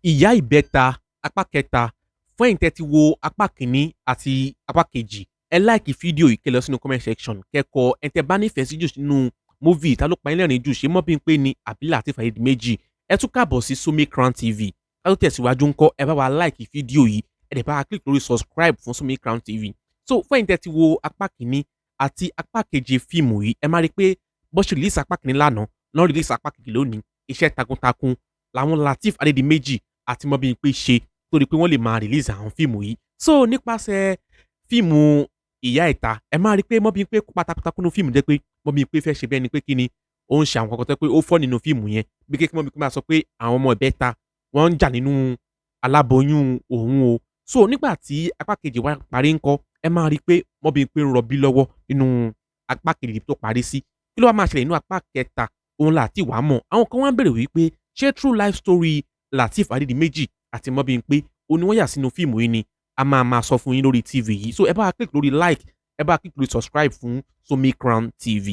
Ìyá ìbẹ́ta apá kẹta. Fún ẹ̀yin tẹ́ ti wo apá kìíní àti apá kejì, ẹ like fídíò yìí kẹ́ lọ sínú comment section kẹ́kọ̀ọ́ ẹni tẹ́ bá nífẹ̀ẹ́ sí jù nínú movie ta ló pa yín lẹ́rìn jù, ṣé Bimpe ni àbí Lateef Adedimeji. Ẹ tún káàbọ̀ sí Sunmi Crown TV. Ká tó tẹ̀síwájú ńkọ́, ẹ bá wa like fídíò yìí, ẹ dẹ̀ bá wa click lórí subscribe fún Sunmi Crown TV. So fún ẹ̀yin tẹ́ ti wo apá kìíní àti apá keje fíìmù yìí, ẹ máa rí i pé bó ṣe release apá kìíní lánàá lọ́n release apá kejì lónìí. Iṣẹ́ takuntakun làwọn Lateef Adedimeji àti Bimpe ṣe torí pé wọ́n lè máa release àwọn fíìmù yìí. So nípasẹ̀ fíìmù Ìyá Ẹ̀ta, ẹ máa rí i pé Bimpe kópa takuntakun nínú fíìmù jẹ́ pé Bimpe fẹ́ ṣe bẹ́ẹ̀ ni pé kí ni ó ń ṣe àwọn kankan tó pé ó fọ́ nínú fíìmù yẹn bí kékeré Bimpe máa sọ pé àwọn ọmọ ìbẹ́ta wọ́n ń jà nínú aláboyún òun o. So nígbà tí apá kejì wá parí ńkọ́, ẹ máa rí i pé Bimpe ń rọbí lọ́wọ́ nínú apá kejì tó parí sí. Kí ló wá máa ṣẹlẹ̀ nínú apá kẹta òun láti wàá mọ̀. Àwọn kan wá ń bèrè wípé ṣé true life story Lateef Adedimeji àti Bimpe òun ni wọ́n yà sínú fíìmù yìí ni a máa sọ fún yín lórí TV yìí. So ẹ bá wa click lórí like, ẹ bá wa click lórí subscribe fún Sunmi Crown TV.